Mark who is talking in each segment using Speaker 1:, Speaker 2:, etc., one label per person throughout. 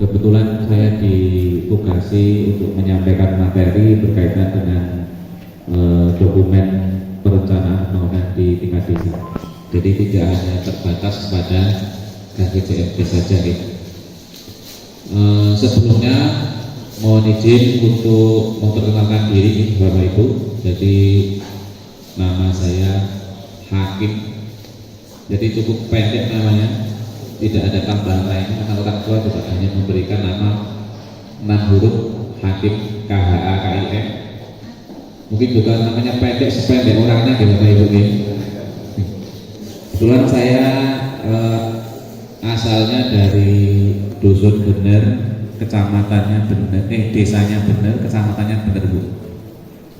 Speaker 1: Kebetulan saya ditugasi untuk menyampaikan materi berkaitan dengan dokumen perencanaan pembangunan di tingkat desa. Jadi tidak hanya terbatas pada KGCMD saja. Sebelumnya mohon izin untuk memperkenalkan diri Bapak Ibu. Jadi nama saya Hakim. Jadi cukup pendek namanya, tidak ada tambahan lainnya karena orang tua juga hanya memberikan nama 6 huruf Hakim KHAKIM. Mungkin juga namanya pendek sependek orangnya gitu Bapak Ibu. Kebetulan saya asalnya dari dusun Bener, kecamatannya Bener, desanya Bener, kecamatannya Bener Bu.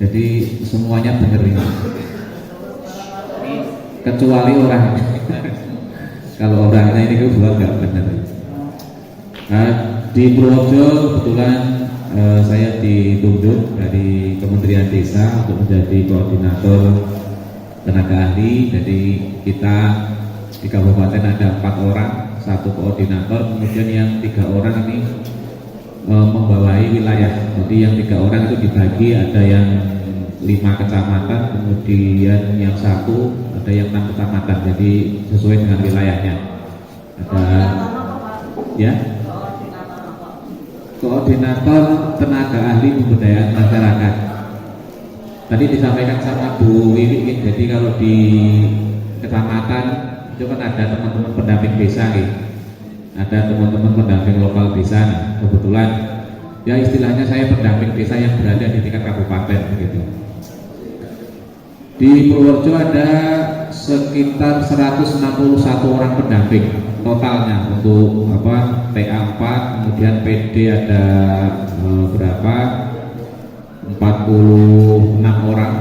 Speaker 1: Jadi semuanya bener ini, kecuali orang. Kalau orangnya ini kedua nggak benar. Nah, di Purworejo kebetulan saya ditunjuk dari Kementerian Desa untuk menjadi koordinator tenaga ahli. Jadi kita di kabupaten ada 4 orang, 1 koordinator, kemudian yang 3 orang ini membawahi wilayah. Jadi yang 3 orang itu dibagi, ada yang 5 kecamatan, kemudian yang 1 ada yang 6 kecamatan. Jadi sesuai dengan wilayahnya. Ada ya koordinator tenaga ahli pemberdayaan masyarakat. Tadi disampaikan sama Bu Wiwi, jadi kalau di kecamatan itu kan ada teman-teman pendamping desa, ada teman-teman pendamping lokal desa. Kebetulan ya istilahnya saya pendamping desa yang berada di tingkat kabupaten begitu. Di Purworejo ada sekitar 161 orang pendamping totalnya untuk TA 4, kemudian PD ada berapa 46 orang,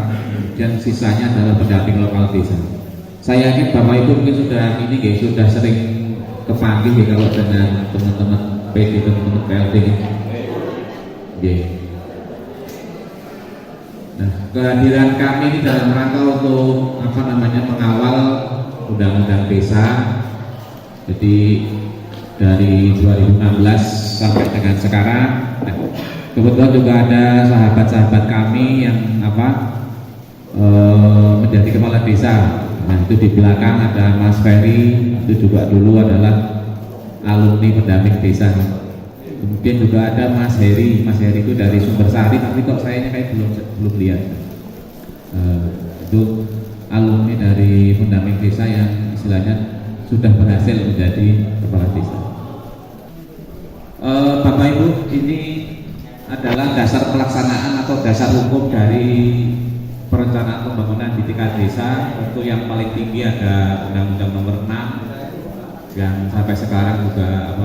Speaker 1: dan sisanya adalah pendamping lokal desa. Saya yakin Bapak Ibu mungkin sudah sering kepanggil ya kalau dengan teman-teman PD, teman-teman PLT. Nah, kehadiran kami ini dalam rangka untuk mengawal undang-undang desa. Jadi dari 2016 sampai dengan sekarang, kebetulan juga ada sahabat-sahabat kami yang menjadi kepala desa. Nah, itu di belakang ada Mas Ferry, itu juga dulu adalah alumni pendamping desa. Kemudian juga ada Mas Heri itu dari Sumbersari, tapi kok sayanya kayak belum lihat. Itu alumni dari pendamping desa yang istilahnya sudah berhasil menjadi kepala desa. Bapak Ibu, ini adalah dasar pelaksanaan atau dasar hukum dari perencanaan pembangunan di tingkat desa. Untuk yang paling tinggi ada Undang-Undang Nomor 6 yang sampai sekarang juga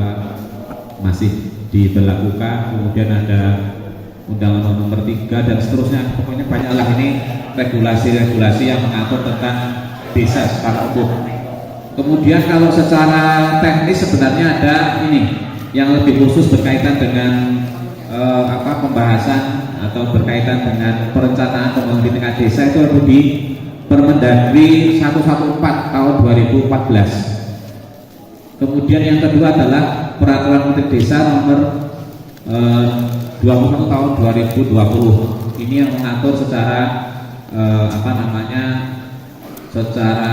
Speaker 1: masih diberlakukan. Kemudian ada Undang-Undang Nomor 3 dan seterusnya. Pokoknya banyaklah ini regulasi-regulasi yang mengatur tentang desa secara umum. Kemudian kalau secara teknis sebenarnya ada ini yang lebih khusus berkaitan dengan pembahasan atau berkaitan dengan perencanaan pembangunan di tingkat desa, itu lebih di Permendagri 114 tahun 2014. Kemudian yang kedua adalah Peraturan Menteri Desa nomor 21 tahun 2020. Ini yang mengatur secara secara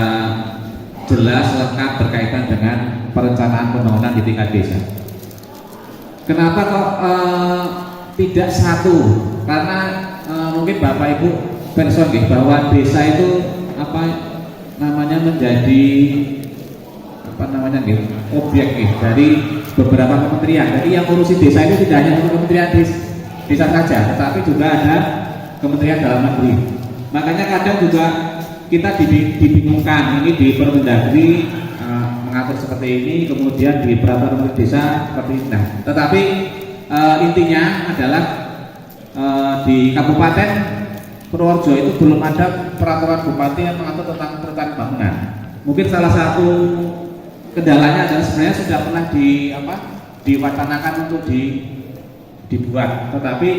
Speaker 1: jelas lengkap berkaitan dengan perencanaan pembangunan di tingkat desa. Kenapa kok tidak satu? Karena mungkin Bapak Ibu person bahwa desa itu menjadi objek dari beberapa kementerian. Jadi yang ngurusi desa itu tidak hanya Kementerian Desa saja, tetapi juga ada Kementerian Dalam Negeri. Makanya kadang juga kita dibingungkan, ini di Permendagri mengatur seperti ini, kemudian di Peraturan Menteri Desa seperti ini. Nah, tetapi intinya adalah di Kabupaten Purworejo itu belum ada peraturan bupati yang mengatur tentang perencanaan bangunan. Mungkin salah satu kendalanya adalah sebenarnya sudah pernah diwacanakan untuk dibuat, tetapi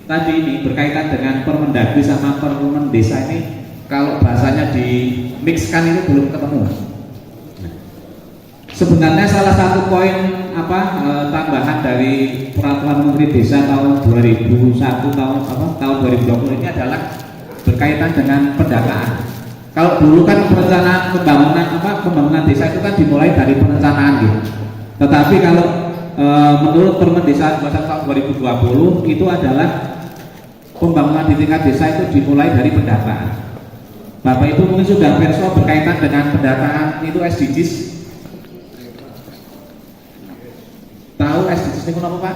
Speaker 1: tadi ini berkaitan dengan Permendagri sama Permen Desa ini, kalau bahasanya di mixkan itu belum ketemu. sebenarnya salah satu poin tambahan dari peraturan Menteri Desa tahun 2001 tahun 2020 ini adalah berkaitan dengan pendataan. Kalau dulu kan perencanaan pembangunan desa itu kan dimulai dari perencanaan gitu. Tetapi kalau menurut Permen Desa 21 tahun 2020 itu adalah pembangunan di tingkat desa itu dimulai dari pendataan. Bapak Ibu mungkin sudah perso berkaitan dengan pendataan itu SDGs. Tahu SDGs itu apa Pak?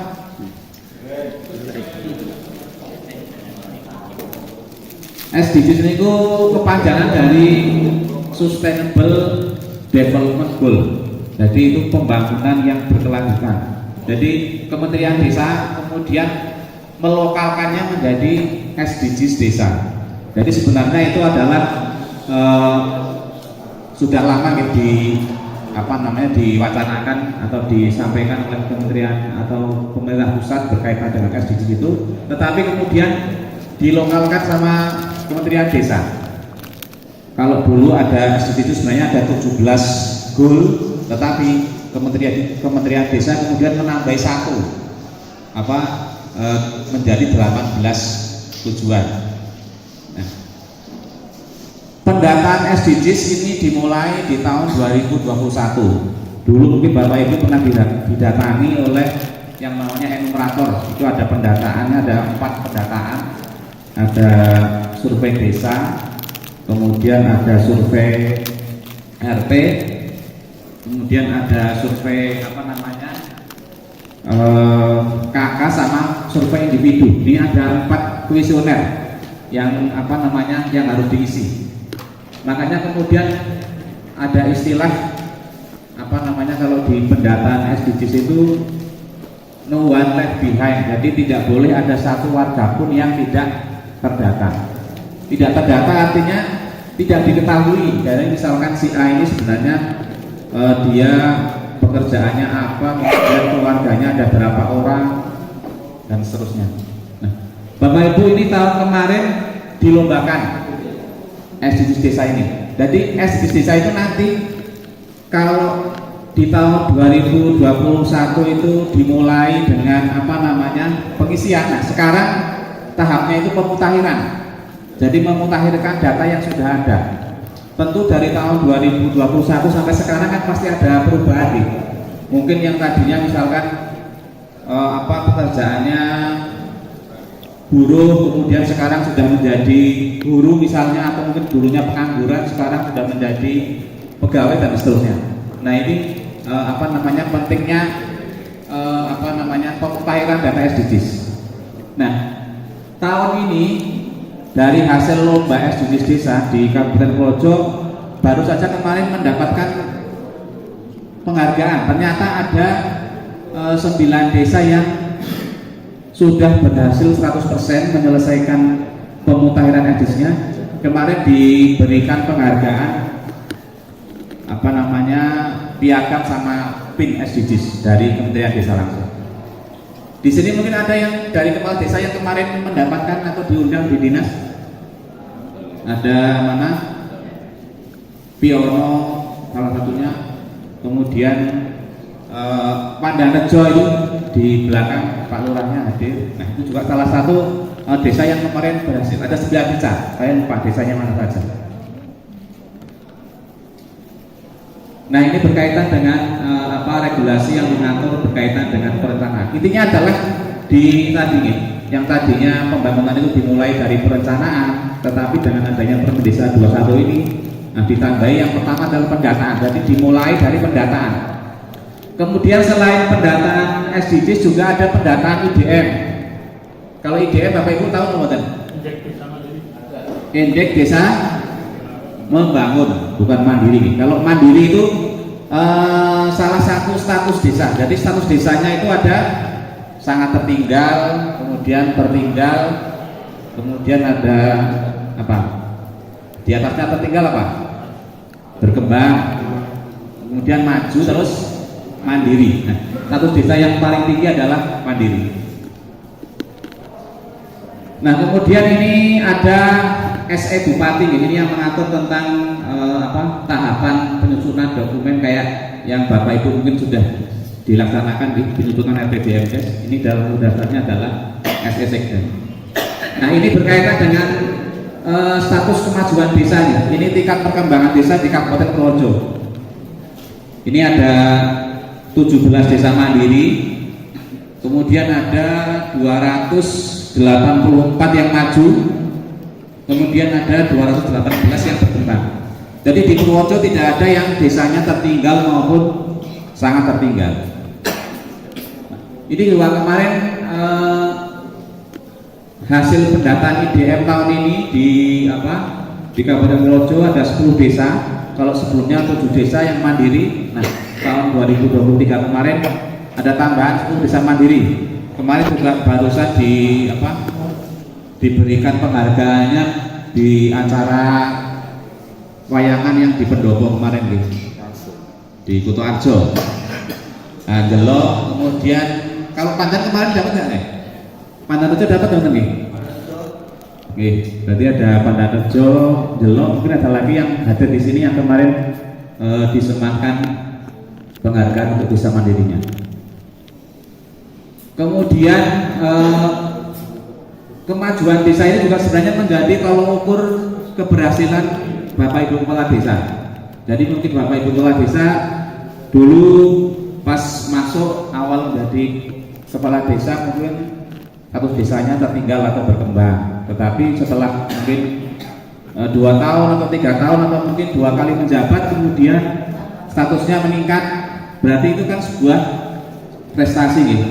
Speaker 1: SDGs itu kepanjangan dari Sustainable Development Goal. Jadi itu pembangunan yang berkelanjutan. Jadi Kementerian Desa kemudian melokalkannya menjadi SDGs desa. Jadi sebenarnya itu adalah sudah lama diwacanakan atau disampaikan oleh kementerian atau pemerintah pusat berkaitan dengan SDGs itu, tetapi kemudian dilokalkan sama Kementerian Desa. Kalau dulu ada SDGs itu sebenarnya ada 17 goal, tetapi Kementerian Desa kemudian menambah satu menjadi 18 tujuan. Nah, pendataan SDGs ini dimulai di tahun 2021. Dulu mungkin Bapak Ibu pernah didatangi oleh yang namanya enumerator. Itu ada pendataannya, ada 4 pendataan. Ada survei desa, kemudian ada survei RT, kemudian ada survei KK sama survei individu. Ini ada 4 kuesioner yang yang harus diisi. Makanya kemudian ada istilah kalau di pendataan SDGs itu no one left behind. Jadi tidak boleh ada satu warga pun yang tidak terdata. Tidak terdata artinya tidak diketahui. Jadi misalkan si A ini sebenarnya dia pekerjaannya apa, kemudian keluarganya ada berapa orang, dan seterusnya. Nah, Bapak Ibu, ini tahun kemarin dilombakan SDGs desa ini. Jadi SDGs desa itu nanti kalau di tahun 2021 itu dimulai dengan pengisian. Nah, sekarang tahapnya itu pemutahiran. Jadi memutakhirkan data yang sudah ada. Tentu dari tahun 2021 sampai sekarang kan pasti ada perubahan nih. Mungkin yang tadinya misalkan pekerjaannya buruh, kemudian sekarang sudah menjadi guru misalnya, atau mungkin dulunya pengangguran sekarang sudah menjadi pegawai dan seterusnya. Nah, ini pentingnya pemutahiran data SDGs. Nah, tahun ini dari hasil lomba SDGs desa di Kabupaten Projo baru saja kemarin mendapatkan penghargaan. Ternyata ada 9 desa yang sudah berhasil 100% menyelesaikan pemutakhiran SDGs-nya. Kemarin diberikan penghargaan piagam sama PIN SDGs dari Kementerian Desa langsung. Di sini mungkin ada yang dari kepala desa yang kemarin mendapatkan atau diundang di dinas. Ada Piono salah satunya, kemudian Pandanejo itu di belakang Pak Lurahnya hadir. Nah, itu juga salah satu desa yang kemarin berhasil. Ada 9 desa, saya lupa desanya mana saja. Nah, ini berkaitan dengan regulasi yang mengatur berkaitan dengan perencanaan. Intinya adalah yang tadinya pembangunan itu dimulai dari perencanaan, tetapi dengan adanya Permen Desa 21 ini ditambahi yang pertama adalah pendataan. Jadi dimulai dari pendataan. Kemudian selain pendataan SDGs juga ada pendataan IDM. Kalau IDM Bapak Ibu tahu nggak? Indeks Desa Membangun, bukan mandiri. Kalau mandiri itu salah satu status desa. Jadi status desanya itu ada sangat tertinggal, kemudian tertinggal, kemudian ada di atasnya tertinggal berkembang, kemudian maju, terus mandiri. Nah, status desa yang paling tinggi adalah mandiri. Nah, kemudian ini ada SE Bupati ini yang mengatur tentang tahapan penyusunan dokumen kayak yang Bapak Ibu mungkin sudah dilaksanakan di penyusunan RPJMDes. Ini dalam dasarnya adalah SE Sekda. Nah, ini berkaitan dengan status kemajuan desanya. Ini tingkat perkembangan desa di Kabupaten Purworejo. Ini ada 17 desa mandiri, kemudian ada 284 yang maju, kemudian ada 218 yang berkembang. Jadi di Purworejo tidak ada yang desanya tertinggal maupun sangat tertinggal. Ini juga kemarin hasil pendataan IDM tahun ini di Kabupaten Purworejo ada 10 desa. Kalau sebelumnya 7 desa yang mandiri. Nah, tahun 2023 kemarin ada tambahan 10 desa mandiri. Kemarin juga barusan diberikan penghargaannya di acara wayangan yang di Pendopo kemarin di Kuto Arjo. Nah, Delok, kemudian kalau Pandan kemarin dapat nggak nih? Pandan Rejo dapat nggak nih? Oke, berarti ada Pandan Rejo, Delok, mungkin ada lagi yang hadir di sini yang kemarin disematkan penghargaan untuk desa mandirinya. Kemudian kemajuan desa ini juga sebenarnya menjadi tolok ukur keberhasilan Bapak Ibu Kepala Desa. Jadi mungkin Bapak Ibu Kepala Desa dulu pas masuk awal menjadi kepala desa mungkin status desanya tertinggal atau berkembang. Tetapi setelah mungkin 2 tahun atau 3 tahun atau mungkin 2 kali menjabat kemudian statusnya meningkat, berarti itu kan sebuah prestasi gitu.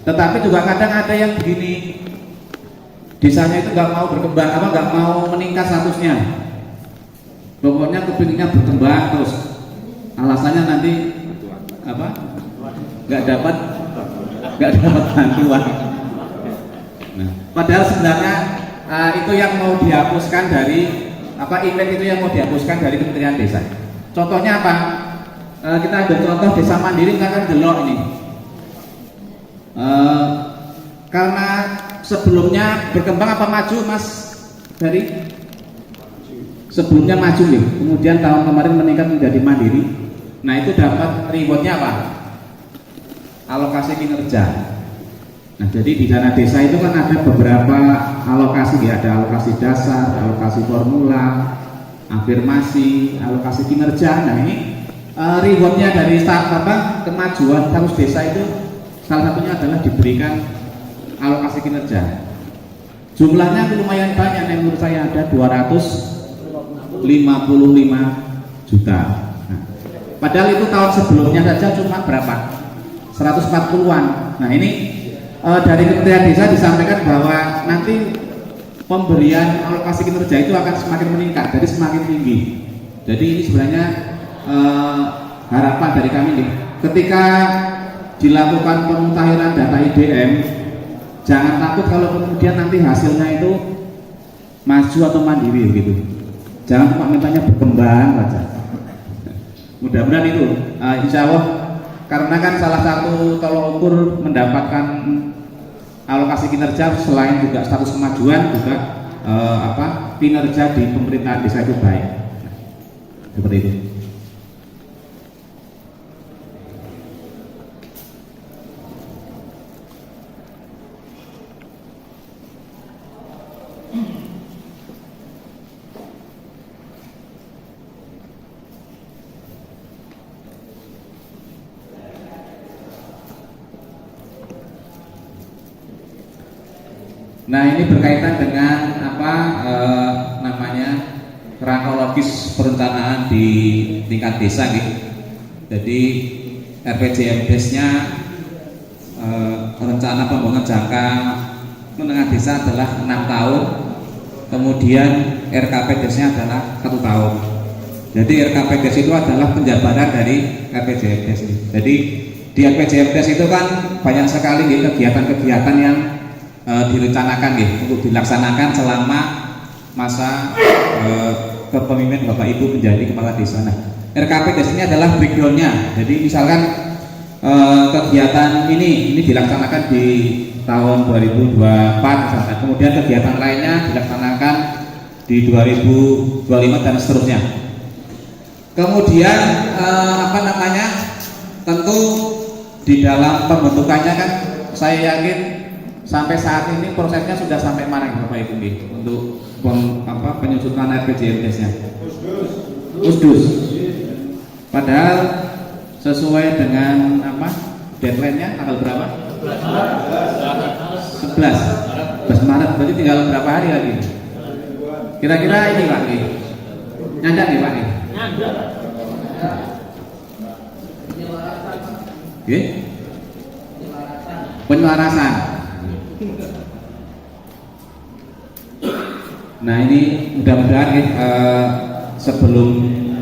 Speaker 1: Tetapi juga kadang ada yang begini, desanya itu nggak mau berkembang, nggak mau meningkat statusnya, pokoknya kepinginnya berkembang terus, alasannya nanti nggak dapat bantuan. Nah, padahal sebenarnya itu yang mau dihapuskan dari event itu yang mau dihapuskan dari Kementerian Desa. Contohnya apa? Kita ambil contoh desa mandiri, kita kan Delok ini. Karena sebelumnya berkembang apa maju, Mas? Dari sebelumnya maju nih, kemudian tahun kemarin meningkat menjadi mandiri. Nah, itu dapat rewardnya apa? Alokasi kinerja. Nah, jadi di dana desa itu kan ada beberapa alokasi ya, ada alokasi dasar, alokasi formula, afirmasi, alokasi kinerja. Nah, ini rewardnya dari kemajuan status desa itu salah satunya adalah diberikan alokasi kinerja. Jumlahnya lumayan banyak, yang menurut saya ada 255 juta. Nah, padahal itu tahun sebelumnya saja cuma berapa? 140-an. Nah, ini dari Kementerian Desa disampaikan bahwa nanti pemberian alokasi kinerja itu akan semakin meningkat, jadi semakin tinggi. Jadi ini sebenarnya harapan dari kami nih, ketika dilakukan pemutahiran data IDM, jangan takut kalau kemudian nanti hasilnya itu maju atau mandiri gitu. Jangan cuma mintanya berkembang saja. Mudah-mudahan itu, insya Allah, karena kan salah satu tolok ukur mendapatkan alokasi kinerja selain juga status kemajuan juga kinerja di pemerintahan desa itu baik. Seperti itu. Nah, ini berkaitan dengan kronologis perencanaan di tingkat desa gitu. Jadi RPJMDes-nya rencana pembangunan jangka menengah desa adalah 6 tahun, kemudian RKPDes-nya adalah 1 tahun. Jadi RKPDes itu adalah penjabaran dari RPJMDes ini. Jadi di RPJMDes itu kan banyak sekali kegiatan-kegiatan yang direncanakan untuk dilaksanakan selama masa kepemimpinan Bapak Ibu menjadi kepala desa. Nah, RKPDes ini adalah breakdown-nya. Jadi misalkan kegiatan ini dilaksanakan di tahun 2024, kemudian kegiatan lainnya dilaksanakan di 2025 dan seterusnya. Kemudian apa namanya, tentu di dalam pembentukannya kan saya yakin sampai saat ini prosesnya sudah sampai mana Bapak Ibu untuk penyusunan RPJMDes-nya. Usdus. Padahal sesuai dengan deadline-nya tanggal berapa? 11 Maret, berarti tinggal berapa hari lagi? Kira-kira ini Pak, nyandak nih Pak? Penyelarasan. Nah ini mudah-mudahan sebelum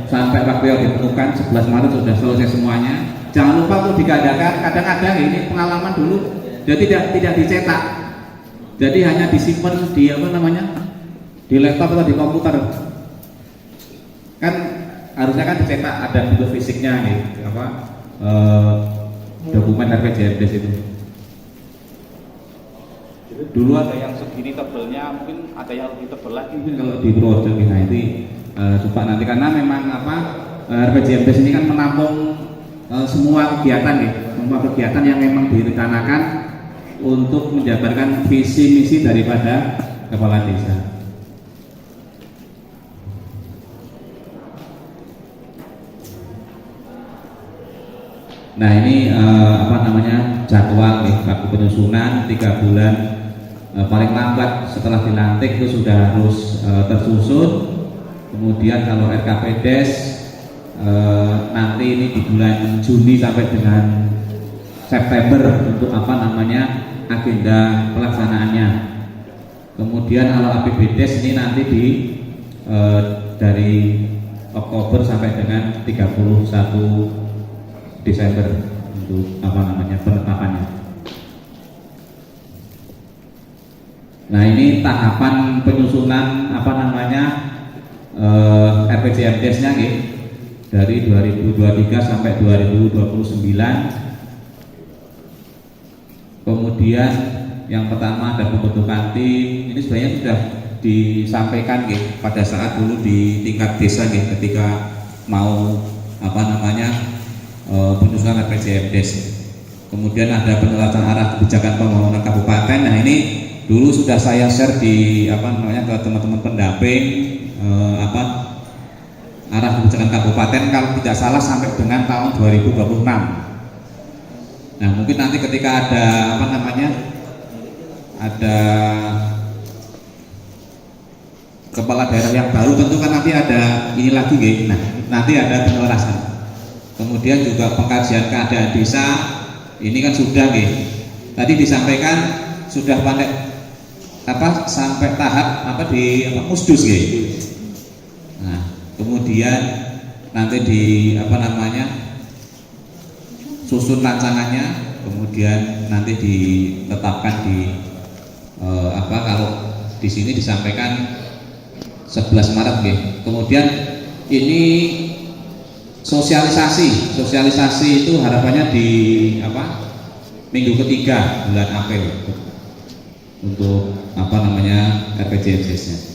Speaker 1: sampai waktu yang ditentukan 11 Maret sudah selesai semuanya. Jangan lupa untuk digandakan, kadang-kadang ini pengalaman dulu, jadi tidak dicetak, jadi hanya disimpan di di laptop atau di komputer. Kan harusnya kan dicetak, ada bentuk fisiknya dokumen RPJMDes itu. Dulu ada yang segini tebelnya, mungkin ada yang lebih tebel lagi mungkin kalau di Purworejo. Nah itu coba nanti, karena memang RPJMDes ini kan menampung semua kegiatan yang memang direncanakan untuk menjabarkan visi misi daripada kepala desa. Nah ini jadwal waktu penyusunan 3 bulan paling lambat setelah dilantik itu sudah harus tersusun. Kemudian kalau RKPDes nanti ini di bulan Juni sampai dengan September untuk agenda pelaksanaannya. Kemudian kalau APBDes ini nanti dari Oktober sampai dengan 31 Desember untuk penetapannya. Nah ini tahapan penyusunan RPJMDes-nya dari 2023 sampai 2029. Kemudian yang pertama ada pembentukan tim. Ini sebenarnya sudah disampaikan pada saat dulu di tingkat desa ketika mau penyusunan RPJMDes. Kemudian ada penelatan arah kebijakan pembangunan kabupaten. Nah ini dulu sudah saya share di ke teman-teman pendamping arah kebijakan kabupaten kalau tidak salah sampai dengan tahun 2026. Nah mungkin nanti ketika ada ada kepala daerah yang baru, tentu kan nanti ada ini lagi nah nanti ada penyelarasan. Kemudian juga pengkajian keadaan desa ini kan sudah tadi disampaikan sudah sampai tahap di Usdus Nah kemudian nanti di susun rancangannya, kemudian nanti ditetapkan kalau di sini disampaikan 11 Maret Kemudian ini sosialisasi itu harapannya di minggu ketiga bulan April untuk RPJMDes-nya.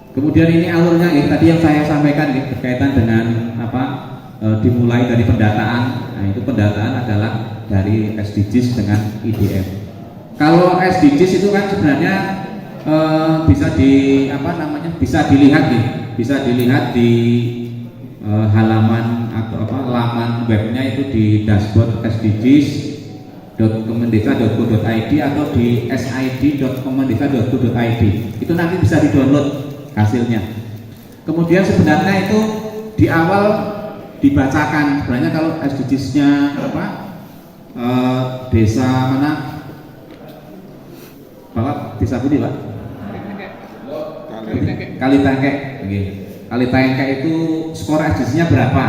Speaker 1: Kemudian ini alurnya tadi yang saya sampaikan berkaitan dengan dimulai dari pendataan. Nah itu pendataan adalah dari SDGs dengan IDM. Kalau SDGs itu kan sebenarnya bisa dilihat di halaman laman webnya itu di dashboard sdgs.kemendesa.go.id atau di sid.kemendesa.go.id. Itu nanti bisa di-download hasilnya. Kemudian sebenarnya itu di awal dibacakan sebenarnya kalau SDGs-nya desa mana Bapak, desa Budi Pak? Kalitangkek. kali tengkek itu skor SDGs-nya berapa,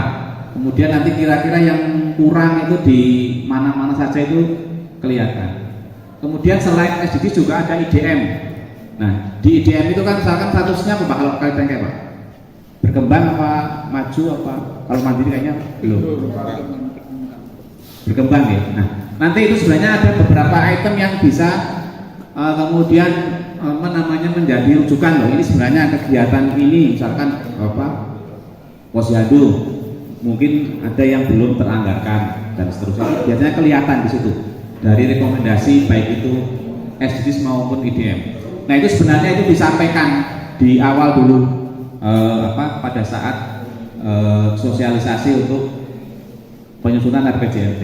Speaker 1: kemudian nanti kira-kira yang kurang itu di mana-mana saja itu kelihatan. Kemudian selain SDGs juga ada IDM. Nah, di IDM itu kan misalkan statusnya apa kalau kali tengkek Pak? Berkembang apa maju apa? Kalau mandiri kayaknya belum. Berkembang ya. Nah, nanti itu sebenarnya ada beberapa item yang bisa kemudian menjadi rujukan loh. Ini sebenarnya kegiatan ini misalkan apa? Posyandu mungkin ada yang belum teranggarkan dan seterusnya. Biasanya kelihatan di situ dari rekomendasi baik itu SDGs maupun IDM. Nah, itu sebenarnya itu disampaikan di awal dulu pada saat sosialisasi untuk penyusunan RPJMD.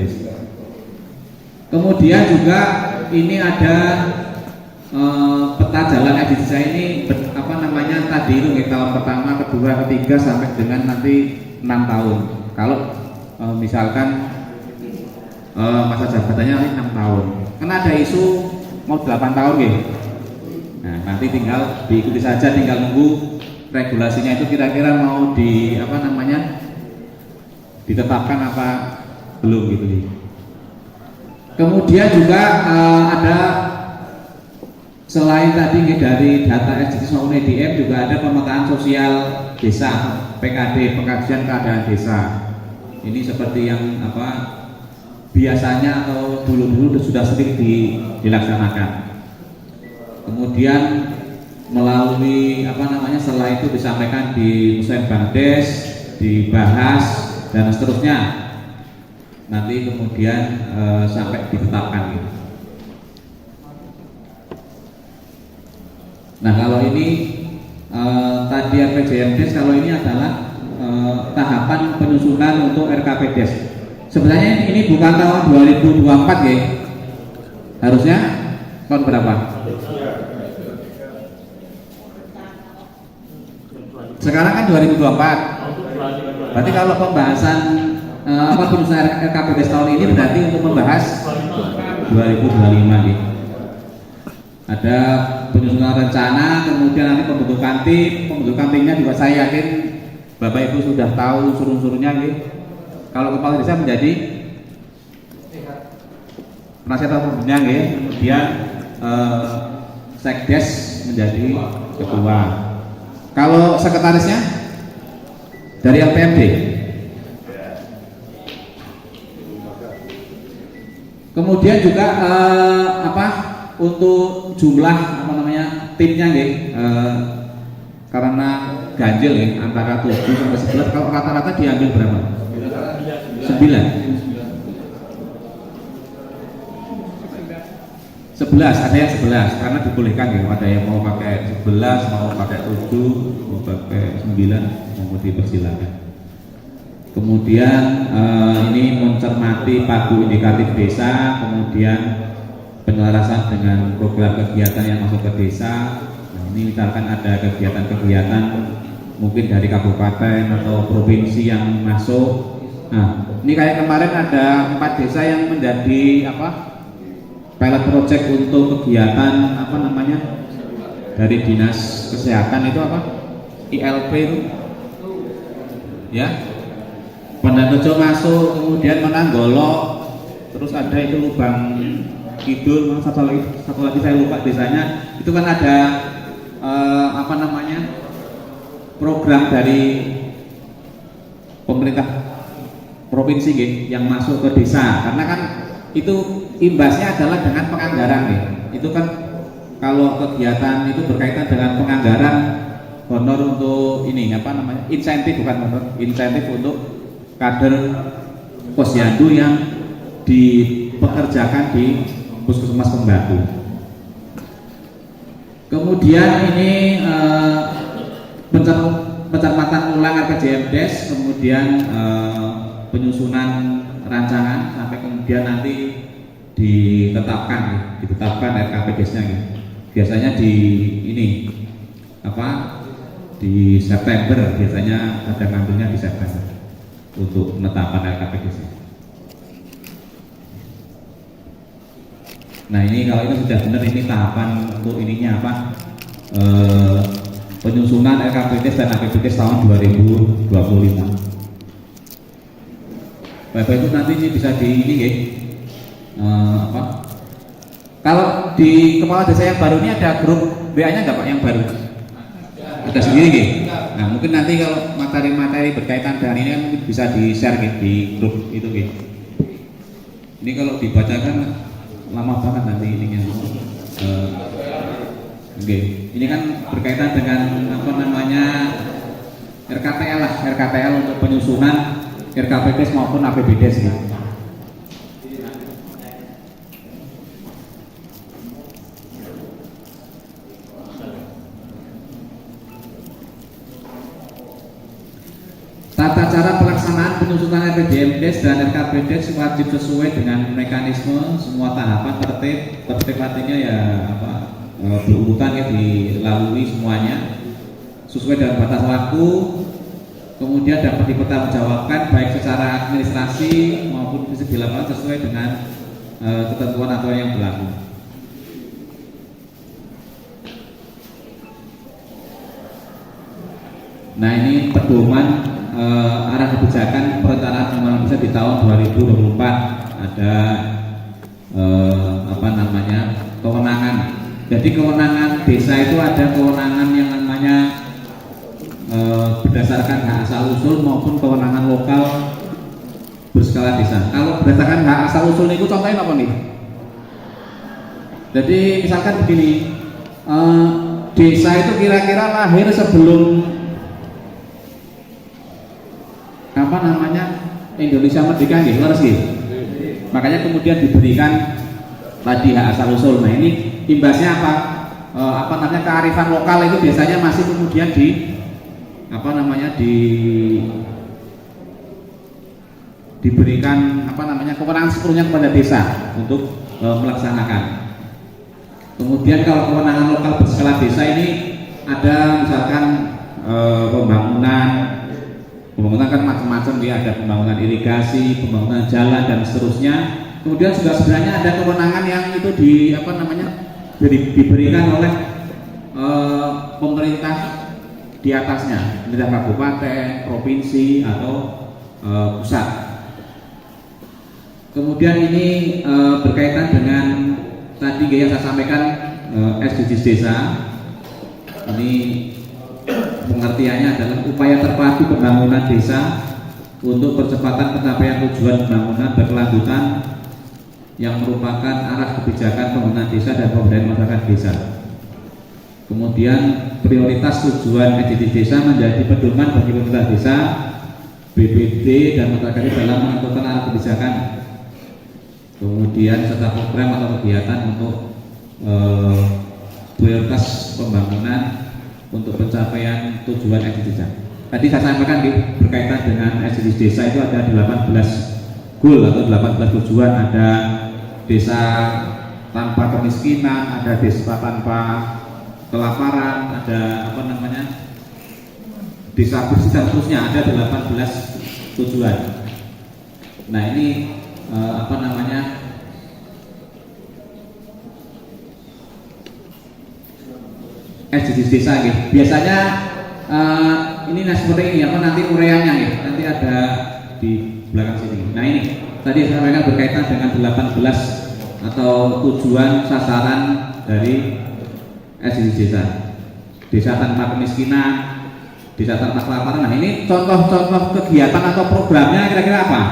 Speaker 1: Kemudian juga ini ada peta jalan SDGs ini tadi itu tahun pertama, kedua, ketiga sampai dengan nanti 6 tahun. Kalau misalkan masa jabatannya 6 tahun. Karena ada isu mau 8 tahun ya. Nah, nanti tinggal diikuti saja, tinggal nunggu regulasinya itu kira-kira mau ditetapkan apa belum gitu nih. Kemudian juga ada selain tadi dari data SDGs maupun EDM juga ada pemetaan sosial desa, PKD, pengkajian keadaan desa. Ini seperti yang biasanya atau dulu-dulu sudah sering dilaksanakan. Kemudian melalui setelah itu disampaikan di Musrenbangdes, dibahas dan seterusnya. Nanti kemudian sampai ditetapkan gitu. Nah, kalau ini tadi RPJMDes, kalau ini adalah tahapan penyusunan untuk RKPDes. Sebenarnya ini bukan tahun 2024 ya. Harusnya tahun berapa? Sekarang kan 2024. Berarti kalau pembahasan penyusunan RKPDes tahun ini berarti untuk membahas 2025 gitu. Ada penyusunan rencana, kemudian nanti pembentukan timnya juga saya yakin Bapak Ibu sudah tahu unsur-unsurnya gitu. Kalau kepala desa menjadi penasihat atau pembina gitu. Kemudian sekdes menjadi ketua. Kalau sekretarisnya dari LPMD. Kemudian juga untuk jumlah timnya karena ganjil antara 7 sampai 11, kalau rata-rata diambil berapa? 9. 11, ada yang 11 karena dibolehkan ada yang mau pakai 11, mau pakai 7, mau pakai 9, mau dipersilakan. Kemudian ini mencermati pagu indikatif desa, kemudian penyelarasan dengan program kegiatan yang masuk ke desa. Nah, ini misalkan ada kegiatan-kegiatan mungkin dari kabupaten atau provinsi yang masuk. Nah, ini kayak kemarin ada 4 desa yang menjadi pilot project untuk kegiatan dari dinas kesehatan itu ILP itu ya. Pendandojo masuk, kemudian Menanggolo, terus ada itu Lubang Kidul, satu lagi saya lupa desanya. Itu kan ada program dari pemerintah provinsi yang masuk ke desa, karena kan itu imbasnya adalah dengan penganggaran itu kan kalau kegiatan itu berkaitan dengan penganggaran honor untuk insentif, bukan honor, insentif untuk kader posyandu yang dipekerjakan di puskesmas pembantu. Kemudian ini pencermatan ulang RPJMDes, kemudian penyusunan rancangan sampai kemudian nanti ditetapkan RKPDes-nya gitu. Biasanya di di September, biasanya ada ngambilnya di September untuk penetapan RKPDes-nya. Nah, ini kalau ini sudah benar, ini tahapan untuk penyusunan RKPDes dan APBDes tahun 2025. Bapak itu nanti bisa di ini ya, kalau di kepala desa yang baru ini ada grup WA-nya nggak Pak yang baru? Ada sendiri gitu. Nah mungkin nanti kalau materi-materi berkaitan dengan ini kan mungkin bisa di-share gitu, di grup itu gitu. Ini kalau dibacakan lama banget nanti ininya. Ini kan berkaitan dengan apa namanya RKTL lah, RKTL untuk penyusunan RKPDes maupun APBDes gitu. Tata cara pelaksanaan penyusunan RPJMDes dan RKPDes wajib sesuai dengan mekanisme semua tahapan tertib artinya ya berurutan ya dilalui semuanya sesuai dengan batas waktu, kemudian dapat dipertanggungjawabkan baik secara administrasi maupun fisik di lapangan sesuai dengan ketentuan aturan yang berlaku. Nah ini pedoman arah kebijakan perencanaan pembangunan desa di tahun 2024 ada kewenangan. Jadi kewenangan desa itu ada kewenangan yang namanya berdasarkan hak asal usul maupun kewenangan lokal berskala desa. Kalau berdasarkan hak asal usul itu contohnya apa nih? Jadi misalkan begini, desa itu kira-kira lahir sebelum Indonesia merdeka gitu, harus gitu. Makanya kemudian diberikan tadi hak asal usul. Nah ini imbasnya kearifan lokal itu biasanya masih kemudian diberikan kewenangan sepenuhnya kepada desa untuk melaksanakan. Kemudian kalau kewenangan lokal berskala desa ini ada misalkan pembangunan kan macam-macam ya, ada pembangunan irigasi, pembangunan jalan dan seterusnya. Kemudian juga sebenarnya ada kewenangan yang itu diberikan oleh pemerintah di atasnya, pemerintah kabupaten, provinsi atau pusat. Kemudian ini berkaitan dengan tadi yang saya sampaikan SDGs desa. Ini pengertiannya adalah upaya terpadu pembangunan desa untuk percepatan pencapaian tujuan pembangunan berkelanjutan yang merupakan arah kebijakan pembangunan desa dan pemberdayaan masyarakat desa. Kemudian prioritas tujuan SDGs desa menjadi pedoman bagi pemerintah desa, BPD dan masyarakat dalam menentukan arah kebijakan. Kemudian serta program atau kegiatan untuk prioritas pembangunan untuk pencapaian tujuan SDGs desa. Tadi saya sampaikan berkaitan dengan SDGs desa itu ada 18 goal atau 18 tujuan. Ada desa tanpa kemiskinan, ada desa tanpa kelaparan, ada desa bersih dan seterusnya, ada 18 tujuan. Nah ini SDGs desa gitu. Biasanya ini seperti ini nanti ureanya gitu. Nanti ada di belakang sini. Nah ini tadi saya sampaikan berkaitan dengan 18 atau tujuan sasaran dari SDGs desa. Desa tanpa kemiskinan, desa tanpa kelaparan. Nah ini contoh-contoh kegiatan atau programnya kira-kira apa?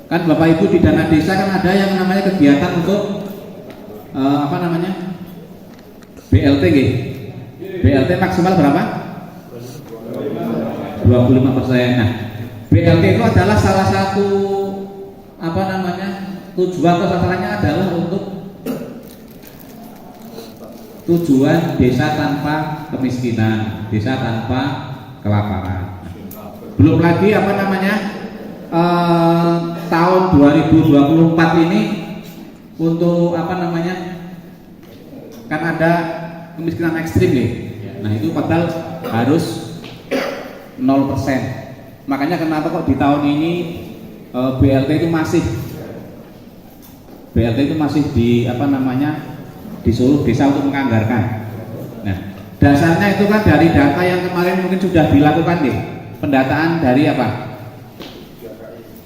Speaker 1: Kan Bapak Ibu di dana desa kan ada yang namanya kegiatan untuk BLT gitu. BLT maksimal berapa? 25%. Nah, BLT itu adalah salah satu tujuan atau sasarannya adalah untuk tujuan desa tanpa kemiskinan, desa tanpa kelaparan. Belum lagi tahun 2024 ini untuk kan ada kemiskinan ekstrim ya. Nah itu padahal harus 0%. Makanya kenapa kok di tahun ini BLT itu masih di di seluruh desa untuk menganggarkan. Nah Dasarnya itu kan dari data yang kemarin mungkin sudah dilakukan nih, pendataan dari apa?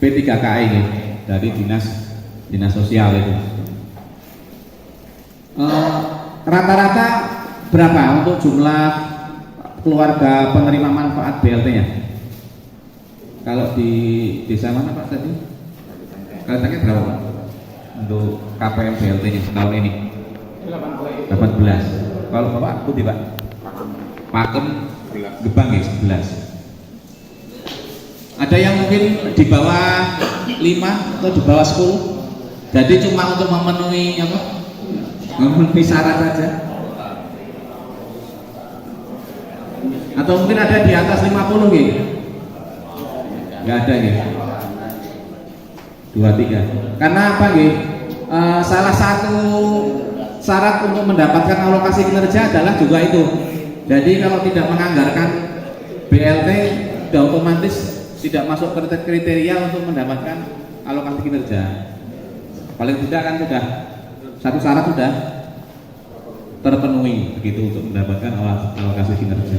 Speaker 1: P3KI nih, dari dinas sosial itu. Rata-rata berapa untuk jumlah keluarga penerima manfaat BLT-nya? Kalau di desa mana Pak tadi? Kalian berapa Pak? Untuk KPM BLT-nya tahun ini? 18. Kalau Bapak putih Pak? Pakem Gebang ya 11. Ada yang mungkin di bawah 5 atau di bawah 10. Jadi cuma untuk memenuhi apa? Memenuhi syarat saja. Atau mungkin ada di atas 50 gitu. Enggak ada gitu. 2, 3. Karena apa gitu? Salah satu syarat untuk mendapatkan alokasi kinerja adalah juga itu. Jadi kalau tidak menganggarkan BLT sudah otomatis tidak masuk kriteria untuk mendapatkan alokasi kinerja. Paling tidak kan sudah satu syarat sudah terpenuhi begitu untuk mendapatkan alokasi kinerja.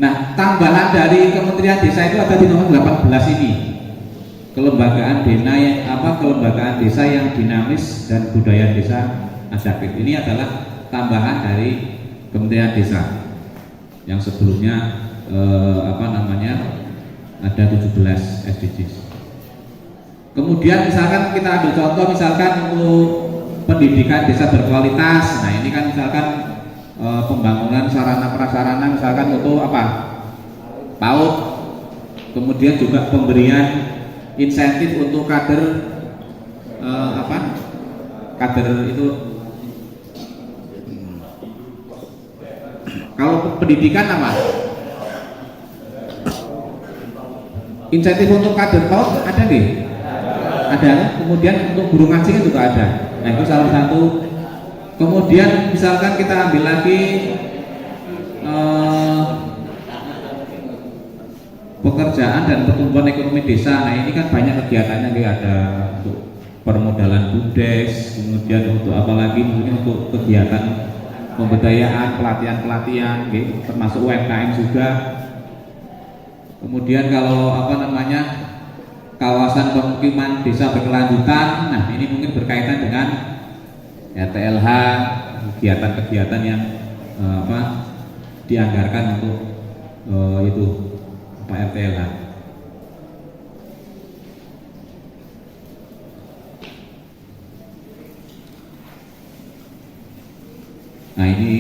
Speaker 1: Nah, tambahan dari Kementerian Desa itu ada di nomor 18 ini. Kelembagaan kelembagaan desa yang dinamis dan budaya desa adaptif. Ini adalah tambahan dari Kementerian Desa yang sebelumnya ada 17 SDGs. Kemudian misalkan kita ambil contoh misalkan untuk pendidikan desa berkualitas. Nah ini kan misalkan pembangunan sarana prasarana misalkan untuk apa? PAUD. Kemudian juga pemberian insentif untuk kader kader itu. Kalau pendidikan apa? Insentif untuk kader PAUD ada nih? Ada. Kemudian untuk guru ngaji kan juga ada. Nah itu salah satu. Kemudian misalkan kita ambil lagi pekerjaan dan pertumbuhan ekonomi desa. Nah ini kan banyak kegiatannya nih, ada untuk permodalan BUMDes, kemudian untuk apalagi mungkin untuk kegiatan pemberdayaan, pelatihan gitu, termasuk UMKM juga. Kemudian kalau kawasan pemukiman desa berkelanjutan, nah ini mungkin berkaitan dengan RTLH, kegiatan-kegiatan yang dianggarkan untuk itu RTLH. Nah ini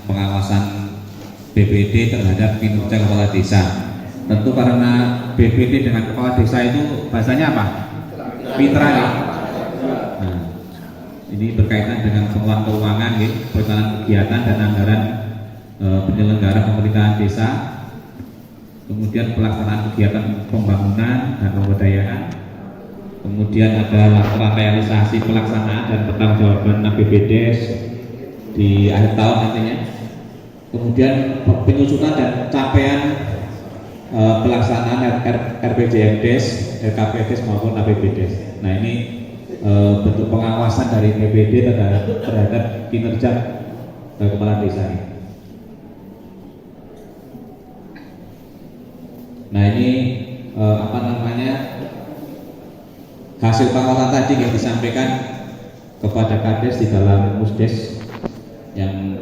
Speaker 1: pengawasan BPD terhadap kinerja kepala desa. Tentu karena BPD dengan kepala desa itu bahasanya apa? Mitra ya. Nah, ini berkaitan dengan pengelolaan keuangan, perencanaan kegiatan dan anggaran penyelenggara pemerintahan desa, kemudian pelaksanaan kegiatan pembangunan dan pemberdayaan, kemudian ada laporan realisasi pelaksanaan dan pertanggungjawaban APBDes di akhir tahun nantinya, kemudian penyusunan dan capaian pelaksanaan RPJMDes, RKPDes maupun APBDes. Nah ini bentuk pengawasan dari BPD terhadap kinerja kepala desa ini. Nah ini hasil pengawasan tadi yang disampaikan kepada Kades di dalam Musdes yang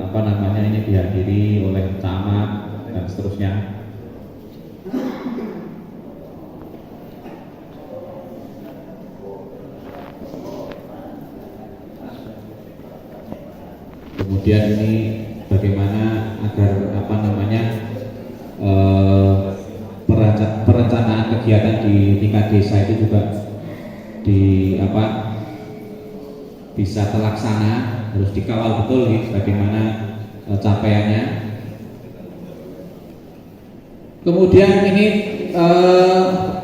Speaker 1: ini dihadiri oleh camat dan seterusnya. Kemudian ini bagaimana agar perencanaan kegiatan di tingkat desa itu juga bisa terlaksana, harus dikawal betul bagaimana capaiannya. Kemudian ini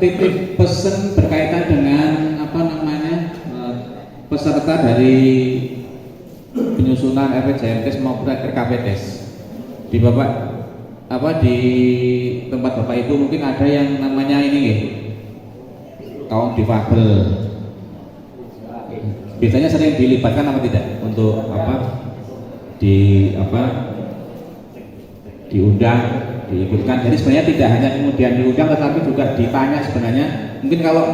Speaker 1: titip pesan berkaitan dengan peserta dari penyusunan RPJMDes maupun RKPDes. Di di tempat Bapak itu mungkin ada yang namanya kaum difabel. Biasanya sering dilibatkan apa tidak untuk diundang, diikutkan. Jadi sebenarnya tidak hanya kemudian diundang, tetapi juga ditanya sebenarnya. Mungkin kalau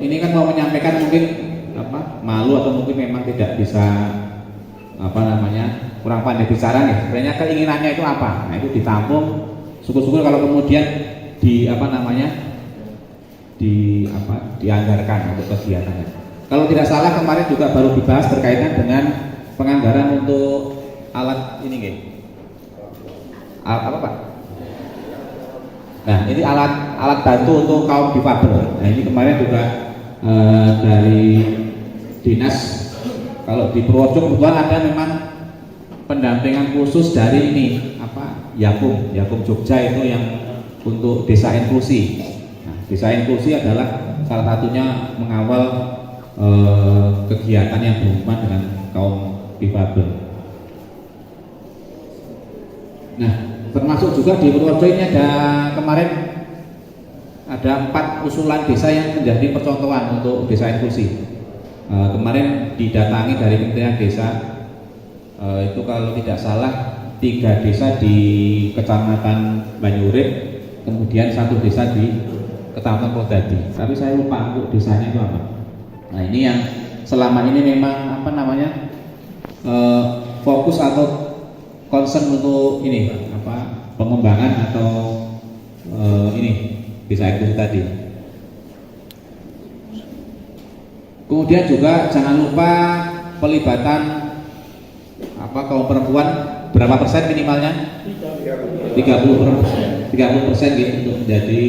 Speaker 1: ini kan mau menyampaikan mungkin malu atau mungkin memang tidak bisa kurang pandai bicara nih. Sebenarnya keinginannya itu apa? Nah itu ditampung. Syukur-syukur kalau kemudian dianggarkan untuk kegiatannya. Kalau tidak salah kemarin juga baru dibahas berkaitan dengan penganggaran untuk alat ini apa Pak? Nah ini alat bantu untuk kaum difabel. Nah ini kemarin juga dari dinas, kalau di Purworejo kebetulan ada memang pendampingan khusus dari ini Yakum Jogja itu yang untuk desa inklusi. Nah, desa inklusi adalah salah satunya mengawal kegiatan yang berhubungan dengan kaum difabel. Nah, termasuk juga di Purworejo ini kemarin ada 4 usulan desa yang menjadi percontohan untuk desa inklusi. Kemarin didatangi dari Kementerian Desa, itu kalau tidak salah 3 desa di Kecamatan Banyurip, kemudian 1 desa di Kecamatan Prodadi. Tapi saya lupa untuk desanya itu apa. Nah ini yang selama ini memang fokus atau concern untuk ini pengembangan atau desa inklusi tadi. Kemudian juga jangan lupa pelibatan kaum perempuan berapa persen minimalnya? 30% gitu untuk menjadi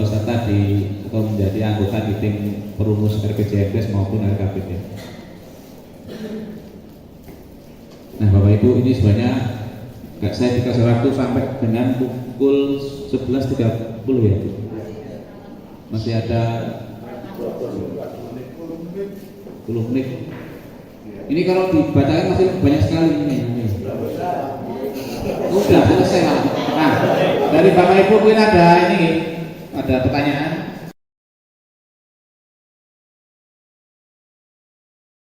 Speaker 1: peserta atau menjadi anggota di tim perumus RPJMD maupun RKPD. Nah Bapak Ibu, ini sebenarnya saya dikasih waktu sampai dengan pukul 11.30 ya. Masih ada 10 menit. Ini kalau dibacakan masih banyak sekali ini. Udah selesai. Nah, dari Bapak Ibu mungkin ada pertanyaan.